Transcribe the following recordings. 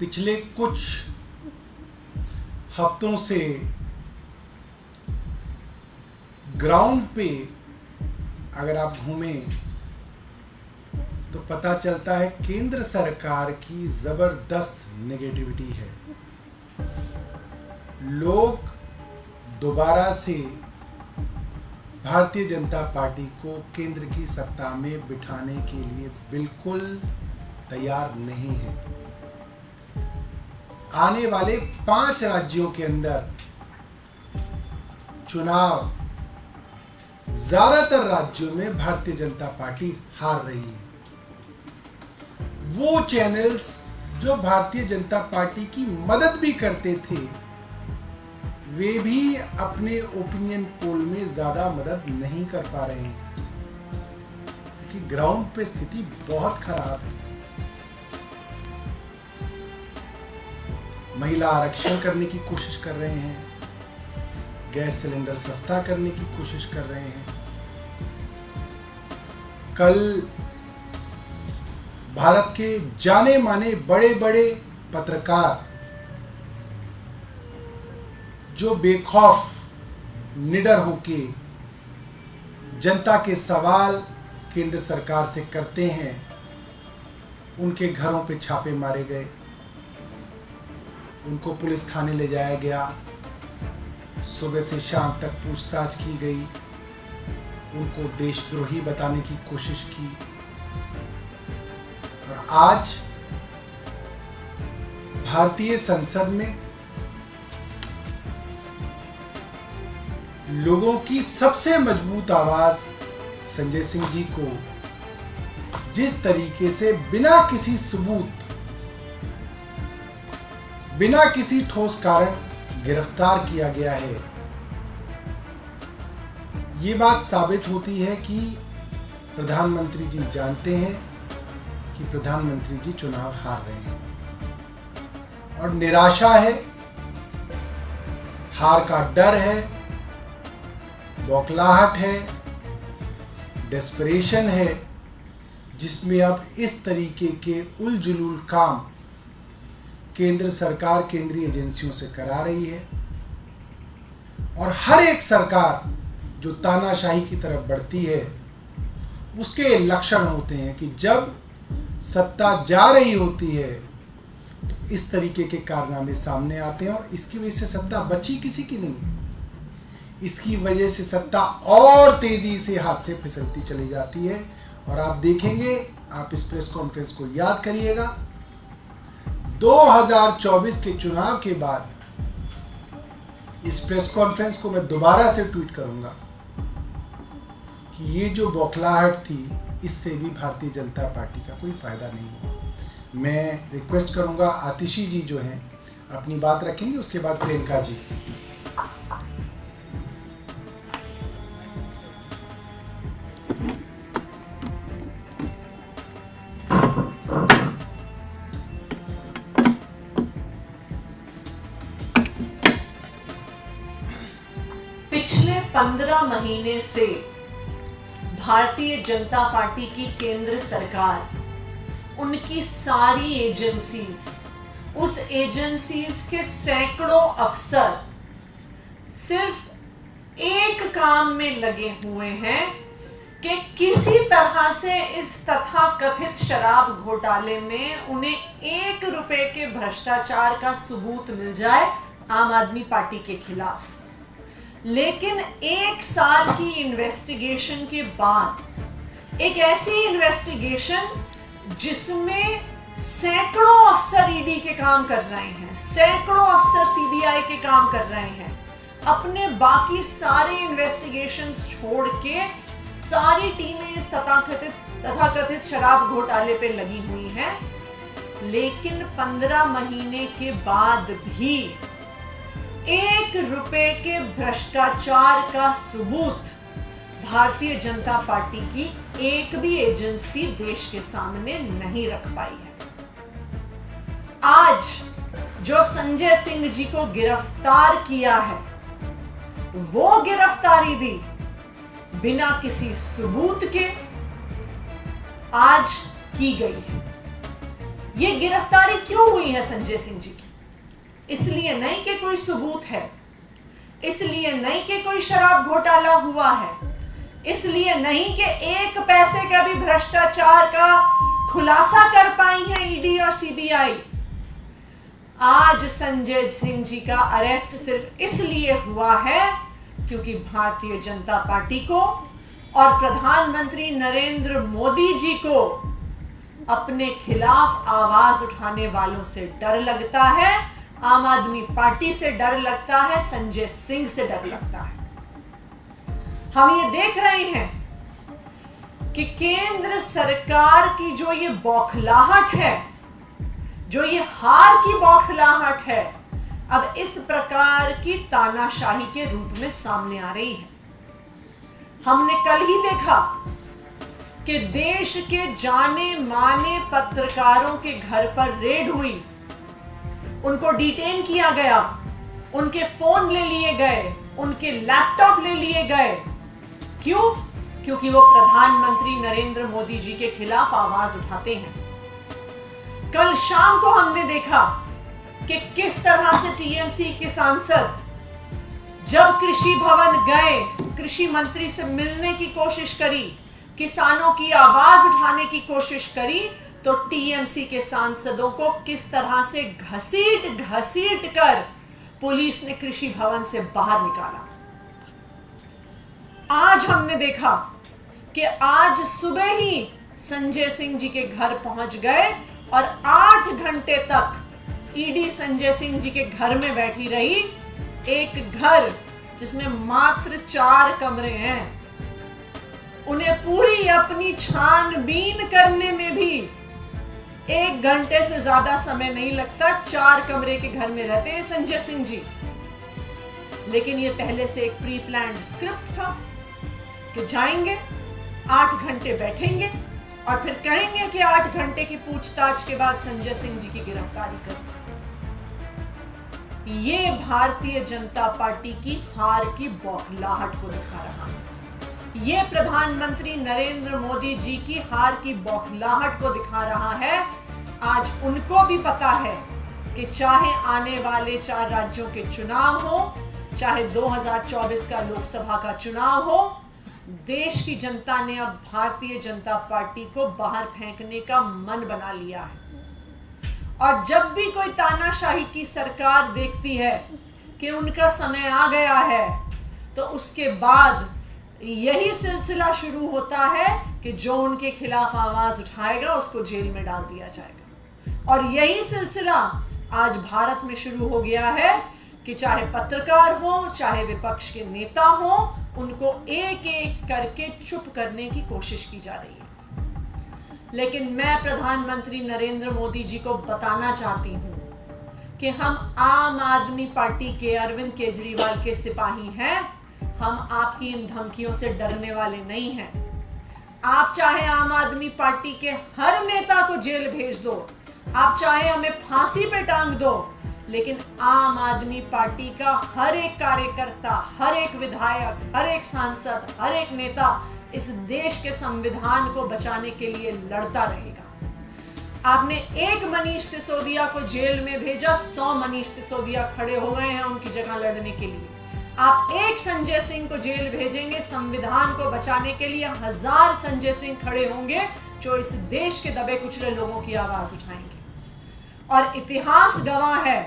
पिछले कुछ हफ्तों से ग्राउंड पे अगर आप घूमें तो पता चलता है केंद्र सरकार की जबरदस्त नेगेटिविटी है। लोग दोबारा से भारतीय जनता पार्टी को केंद्र की सत्ता में बिठाने के लिए बिल्कुल तैयार नहीं है। आने वाले 5 राज्यों के अंदर चुनाव ज्यादातर राज्यों में भारतीय जनता पार्टी हार रही है। वो चैनल्स जो भारतीय जनता पार्टी की मदद भी करते थे, वे भी अपने ओपिनियन पोल में ज्यादा मदद नहीं कर पा रहे हैं, क्योंकि ग्राउंड पे स्थिति बहुत खराब है। महिला आरक्षण करने की कोशिश कर रहे हैं, गैस सिलेंडर सस्ता करने की कोशिश कर रहे हैं। कल भारत के जाने माने बड़े बड़े पत्रकार जो बेखौफ निडर होके जनता के सवाल केंद्र सरकार से करते हैं, उनके घरों पे छापे मारे गए, उनको पुलिस थाने ले जाया गया, सुबह से शाम तक पूछताछ की गई, उनको देशद्रोही बताने की कोशिश की। और आज भारतीय संसद में लोगों की सबसे मजबूत आवाज संजय सिंह जी को जिस तरीके से बिना किसी सबूत, बिना किसी ठोस कारण गिरफ्तार किया गया है, ये बात साबित होती है कि प्रधानमंत्री जी जानते हैं कि प्रधानमंत्री जी चुनाव हार रहे हैं और निराशा है, हार का डर है, बौखलाहट है, डेस्परेशन है, जिसमें अब इस तरीके के उलझुल काम केंद्र सरकार केंद्रीय एजेंसियों से करा रही है। और हर एक सरकार जो तानाशाही की तरफ बढ़ती है, उसके लक्षण होते हैं कि जब सत्ता जा रही होती है तो इस तरीके के कारनामे सामने आते हैं। और इसकी वजह से सत्ता बची किसी की नहीं है, इसकी वजह से सत्ता और तेजी से हाथ से फिसलती चली जाती है। और आप देखेंगे, आप इस प्रेस कॉन्फ्रेंस को याद करिएगा, 2024 के चुनाव के बाद इस प्रेस कॉन्फ्रेंस को मैं दोबारा से ट्वीट करूंगा कि ये जो बौखलाहट थी, इससे भी भारतीय जनता पार्टी का कोई फायदा नहीं हुआ। मैं रिक्वेस्ट करूंगा, आतिशी जी जो हैं अपनी बात रखेंगे, उसके बाद प्रियंका जी। पिछले 15 महीने से भारतीय जनता पार्टी की केंद्र सरकार, उनकी सारी एजेंसीज, उस एजेंसीज के सैकड़ों अफसर सिर्फ एक काम में लगे हुए हैं कि किसी तरह से इस तथाकथित शराब घोटाले में उन्हें 1 रुपए के भ्रष्टाचार का सबूत मिल जाए आम आदमी पार्टी के खिलाफ। लेकिन 1 साल की इन्वेस्टिगेशन के बाद, एक ऐसी इन्वेस्टिगेशन जिसमें सैकड़ों अफसर ईडी के काम कर रहे हैं, सैकड़ों अफसर सीबीआई के काम कर रहे हैं, अपने बाकी सारे इन्वेस्टिगेशंस छोड़ के सारी टीमें इस तथाकथित शराब घोटाले पे लगी हुई हैं। लेकिन 15 महीने के बाद भी 1 रुपए के भ्रष्टाचार का सबूत भारतीय जनता पार्टी की एक भी एजेंसी देश के सामने नहीं रख पाई है। आज जो संजय सिंह जी को गिरफ्तार किया है, वो गिरफ्तारी भी बिना किसी सबूत के आज की गई है। ये गिरफ्तारी क्यों हुई है संजय सिंह जी की? इसलिए नहीं कि कोई सबूत है, इसलिए नहीं कि कोई शराब घोटाला हुआ है, इसलिए नहीं कि एक पैसे का भी भ्रष्टाचार का खुलासा कर पाई है ईडी और सीबीआई। आज संजय सिंह जी का अरेस्ट सिर्फ इसलिए हुआ है क्योंकि भारतीय जनता पार्टी को और प्रधानमंत्री नरेंद्र मोदी जी को अपने खिलाफ आवाज उठाने वालों से डर लगता है, आम आदमी पार्टी से डर लगता है, संजय सिंह से डर लगता है। हम ये देख रहे हैं कि केंद्र सरकार की जो ये बौखलाहट है, जो ये हार की बौखलाहट है, अब इस प्रकार की तानाशाही के रूप में सामने आ रही है। हमने कल ही देखा कि देश के जाने माने पत्रकारों के घर पर रेड हुई, उनको डिटेन किया गया, उनके फोन ले लिए गए, उनके लैपटॉप ले लिए गए। क्यों? क्योंकि वो प्रधानमंत्री नरेंद्र मोदी जी के खिलाफ आवाज उठाते हैं। कल शाम को हमने देखा कि किस तरह से टीएमसी के सांसद जब कृषि भवन गए, कृषि मंत्री से मिलने की कोशिश करी, किसानों की आवाज उठाने की कोशिश करी, तो टीएमसी के सांसदों को किस तरह से घसीट घसीट कर पुलिस ने कृषि भवन से बाहर निकाला। आज हमने देखा कि आज सुबह ही संजय सिंह जी के घर पहुंच गए और 8 घंटे तक ईडी संजय सिंह जी के घर में बैठी रही। एक घर जिसमें मात्र 4 कमरे हैं, उन्हें पूरी अपनी छानबीन करने में भी 1 घंटे से ज्यादा समय नहीं लगता। 4 कमरे के घर में रहते हैं संजय सिंह जी। लेकिन ये पहले से एक प्री प्लान्ड स्क्रिप्ट था कि जाएंगे, 8 घंटे बैठेंगे और फिर कहेंगे कि 8 घंटे की पूछताछ के बाद संजय सिंह जी की गिरफ्तारी कर। ये भारतीय जनता पार्टी की हार की बौखलाहट को दिखा रहा है। ये प्रधानमंत्री नरेंद्र मोदी जी की हार की बौखलाहट को दिखा रहा है। आज उनको भी पता है कि चाहे आने वाले 4 राज्यों के चुनाव हो, चाहे 2024 का लोकसभा का चुनाव हो, देश की जनता ने अब भारतीय जनता पार्टी को बाहर फेंकने का मन बना लिया है। और जब भी कोई तानाशाही की सरकार देखती है कि उनका समय आ गया है, तो उसके बाद यही सिलसिला शुरू होता है कि जो उनके खिलाफ आवाज उठाएगा उसको जेल में डाल दिया जाएगा। और यही सिलसिला आज भारत में शुरू हो गया है कि चाहे पत्रकार हो, चाहे विपक्ष के नेता हो, उनको एक एक करके चुप करने की कोशिश की जा रही है। लेकिन मैं प्रधानमंत्री नरेंद्र मोदी जी को बताना चाहती हूं कि हम आम आदमी पार्टी के अरविंद केजरीवाल के सिपाही हैं। हम आपकी इन धमकियों से डरने वाले नहीं हैं। आप चाहे आम आदमी पार्टी के हर नेता को जेल भेज दो, आप चाहे हमें फांसी पे टांग दो, लेकिन आम आदमी पार्टी का हर एक कार्यकर्ता, हर एक विधायक, हर एक सांसद, हर एक नेता इस देश के संविधान को बचाने के लिए लड़ता रहेगा। आपने एक मनीष सिसोदिया को जेल में भेजा, 100 मनीष सिसोदिया खड़े हो गए हैं उनकी जगह लड़ने के लिए। आप एक संजय सिंह को जेल भेजेंगे, संविधान को बचाने के लिए 1000 संजय सिंह खड़े होंगे जो इस देश के दबे कुचले लोगों की आवाज उठाएंगे। और इतिहास गवाह है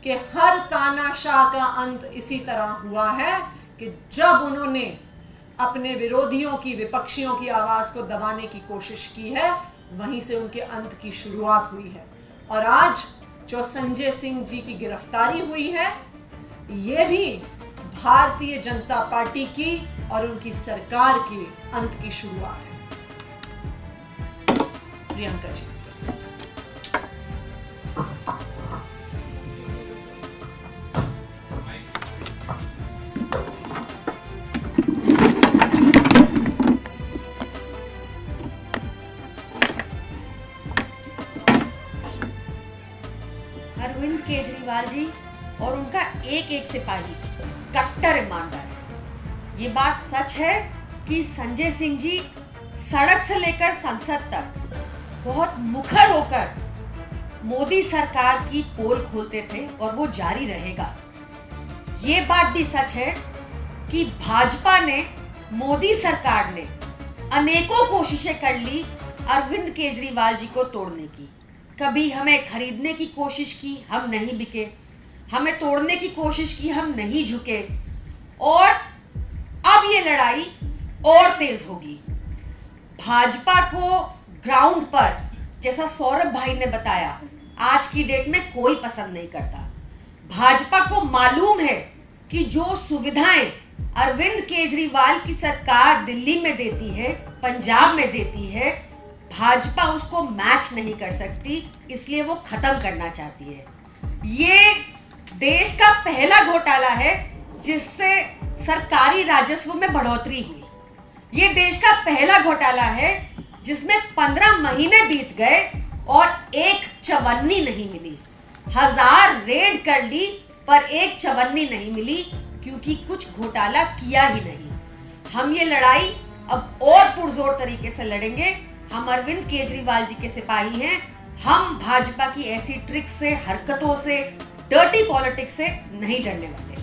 कि हर तानाशाह का अंत इसी तरह हुआ है कि जब उन्होंने अपने विरोधियों की, विपक्षियों की आवाज को दबाने की कोशिश की है, वहीं से उनके अंत की शुरुआत हुई है। और आज जो संजय सिंह जी की गिरफ्तारी हुई है, ये भी भारतीय जनता पार्टी की और उनकी सरकार की अंत की शुरुआत है। प्रियंका जी। अरविंद केजरीवाल जी और उनका एक एक सिपाही कट्टर ईमानदार है। ये बात सच है कि संजय सिंह जी सड़क से लेकर संसद तक बहुत मुखर होकर मोदी सरकार की पोल खोलते थे और वो जारी रहेगा। ये बात भी सच है कि भाजपा ने, मोदी सरकार ने अनेकों कोशिशें कर ली अरविंद केजरीवाल जी को तोड़ने की। कभी हमें खरीदने की कोशिश की, हम नहीं बिके, हमें तोड़ने की कोशिश की, हम नहीं झुके, और अब ये लड़ाई और तेज होगी। भाजपा को ग्राउंड पर, जैसा सौरभ भाई ने बताया, आज की डेट में कोई पसंद नहीं करता। भाजपा को मालूम है कि जो सुविधाएं अरविंद केजरीवाल की सरकार दिल्ली में देती है, पंजाब में देती है, भाजपा उसको मैच नहीं कर सकती, इसलिए वो खत्म करना चाहती है। ये देश का पहला घोटाला है जिससे सरकारी राजस्व में बढ़ोतरी हुई। ये देश का पहला घोटाला है जिसमें 15 महीने बीत गए और एक चवन्नी नहीं मिली। 1000 रेड कर ली पर एक चवन्नी नहीं मिली, क्योंकि कुछ घोटाला किया ही नहीं। हम ये लड़ाई अब और पुरजोर तरीके से लड़ेंगे। हम अरविंद केजरीवाल जी के सिपाही हैं। हम भाजपा की ऐसी ट्रिक्स से, हरकतों से, डर्टी पॉलिटिक्स से नहीं डरने वाले।